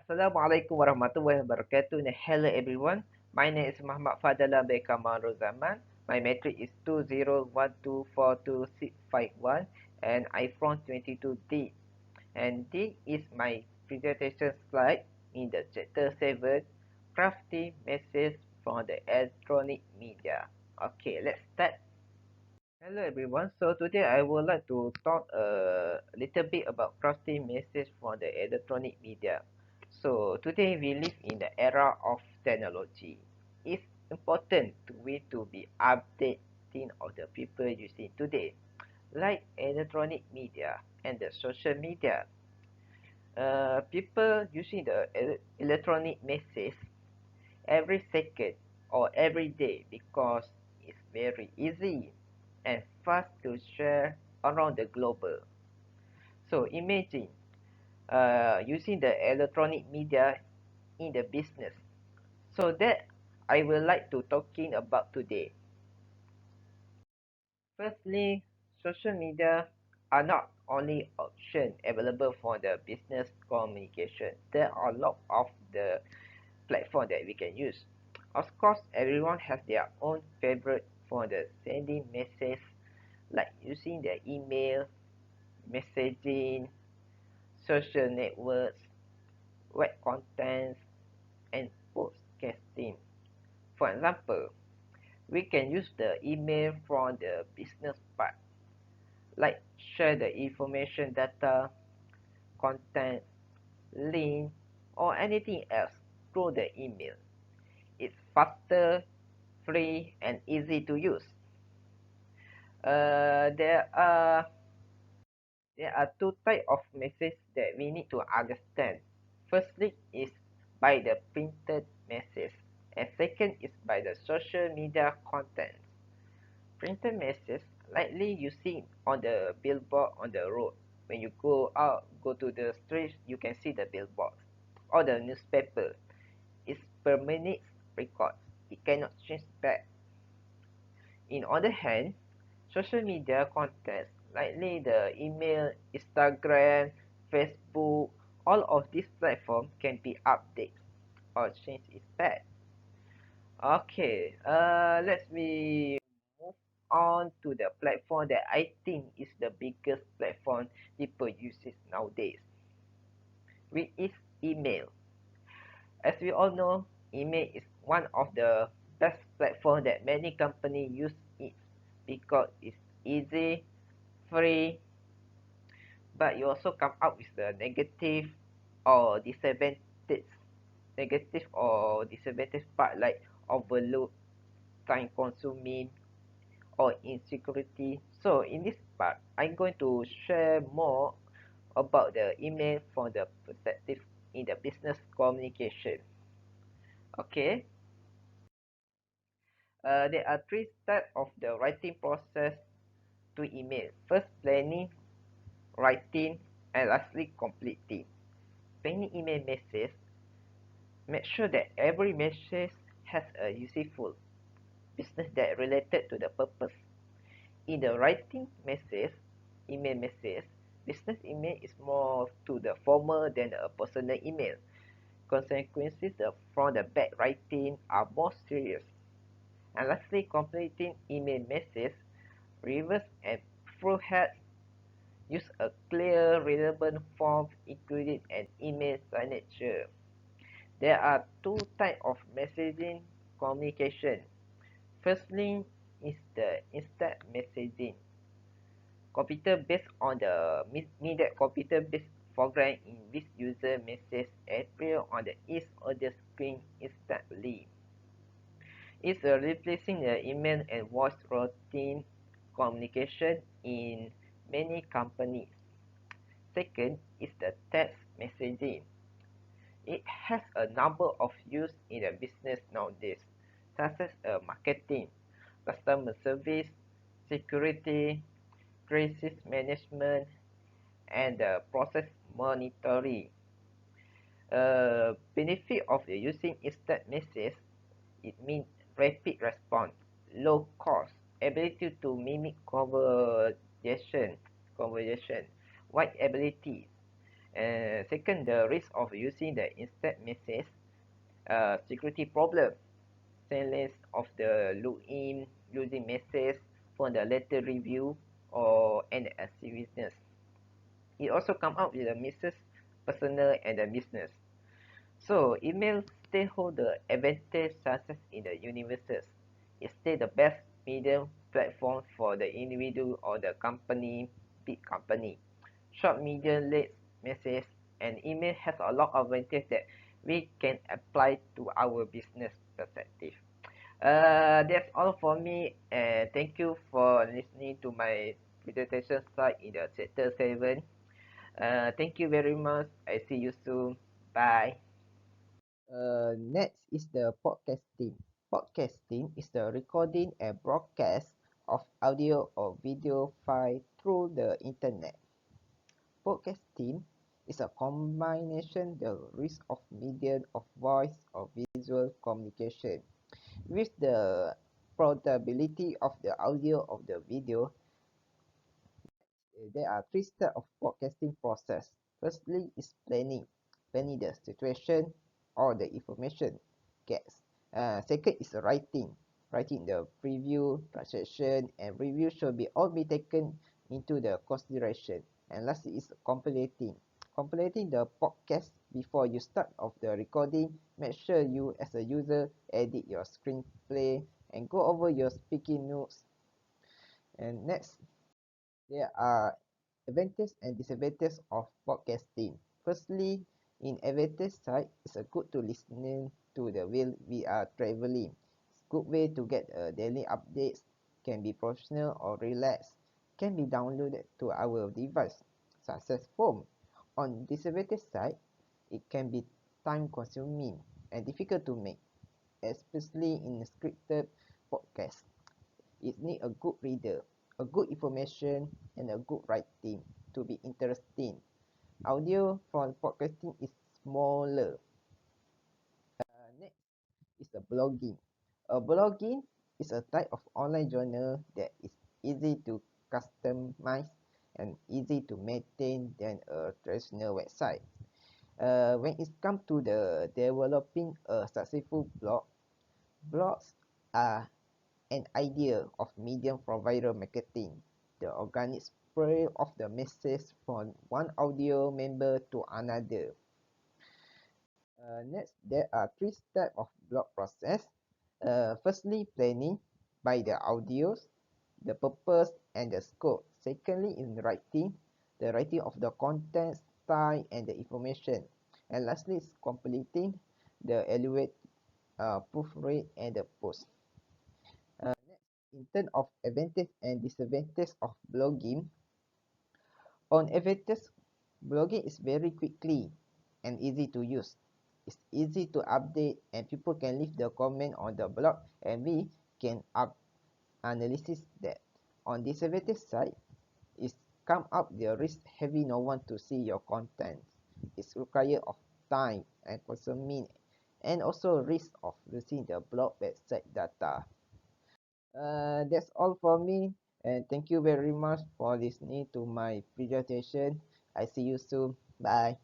Assalamualaikum warahmatullahi wabarakatuh. Hello everyone. My name is Muhammad Fadhlan bin Kamarul Zaman. My metric is 20124261 and I from 22D. And this is my presentation slide in the chapter 7, crafty message from the electronic media. Okay, let's start. Hello everyone. So today I would like to talk a little bit about crafting message from the electronic media. So today we live in the era of technology. It's important to we to be updating of the people using today, like electronic media and the social media. People using the electronic message every second or every day because it's very easy and fast to share around the globe. So imagine using the electronic media in the business. So that I would like to talking about today. Firstly, social media are not only option available for the business communication. There are a lot of the platform that we can use. Of course, everyone has their own favorite for the sending message, like using their email, messaging, social networks, web contents, and podcasting. For example, we can use the email from the business part, like share the information data, content, link, or anything else through the email. It's faster, free, and easy to use. Uh, there are there are two types of message that we need to understand. Firstly is by the printed message, and second is by the social media content. Printed message likely you see on the billboard on the road. When you go out, go to the street, you can see the billboard or the newspaper. It's per minute record. It cannot change back. In other hand, social media content, likely the email, Instagram, Facebook, all of these platforms can be updated or change its back. Okay, let me move on to the platform that I think is the biggest platform people use it nowadays, which is email. As we all know, email is one of the best platform that many companies use it because it's easy, free, but you also come up with the or disadvantage negative or disadvantage part like overload, time consuming, or insecurity. So in this part, I'm going to share more about the email from the perspective in the business communication. Okay, there are three steps of the writing process to email. First, planning, writing, and lastly, completing. Planning email message, make sure that every message has a useful business that related to the purpose. In the writing message, email message, business email is more to the formal than a personal email. Consequences from the bad writing are more serious. And lastly, completing email message, reverse and full head, use a clear, relevant form, including an email signature. There are two types of messaging communication. Firstly is the instant messaging. Computer based on the media computer based program in which user message appear on the each of the screen instantly. It's replacing the email and voice routine communication in many companies. Second is the text messaging. It has a number of use in the business nowadays, such as marketing, customer service, security, crisis management, and process monitoring. Benefit of the using instant message, it means rapid response, low cost, ability to mimic conversation, wide ability, And second, the risk of using the instant message, security problem, senseless of the login, using message for the later review or and seriousness. It also come out with the misses personal and the business. So email stakeholder advantage success in the universes. It's still the best medium platform for the individual or the company, big company. Short, medium, late message and email has a lot of advantage that we can apply to our business perspective. That's all for me, and thank you for listening to my presentation slide in the chapter 7. Thank you very much. I see you soon. Bye. Next is the podcasting. Podcasting is the recording and broadcast of audio or video file through the internet. Podcasting is a combination the risk of medium of voice or visual communication with the portability of the audio of the video. There are three steps of podcasting process. Firstly is planning the situation or the information gets. Second is writing the preview, translation, and review should be all be taken into the consideration. And lastly is compilating the podcast before you start of the recording. Make sure you as a user edit your screenplay and go over your speaking notes. And next, there are advantages and disadvantages of podcasting. Firstly, in advantage side, it's a good to listening to the while we are traveling. It's good way to get daily updates. Can be professional or relaxed. Can be downloaded to our device, such as phone. On disadvantage side, it can be time consuming and difficult to make, especially in scripted podcast. It need a good reader, a good information, and a good writing to be interesting. Audio for podcasting is smaller. Next is the blogging. Blogging is a type of online journal that is easy to customize and easy to maintain than a traditional website. When it comes to the developing a successful blog, blogs are an idea of medium for viral marketing, the organic spread of the message from one audio member to another. Next, there are three steps of blog process. Firstly, planning by the audios, the purpose and the scope. Secondly, in writing, the writing of the content, style and the information. And lastly, is completing the evaluate, proofread and the post. Next, in terms of advantage and disadvantage of blogging, on advantage, blogging is very quickly and easy to use. It's easy to update and people can leave the comment on the blog and we can analysis that. On disadvantage side, is come up the risk having no one to see your content. It's require of time and consuming and also risk of losing the blog website data. That's all for me, and thank you very much for listening to my presentation. I see you soon. Bye.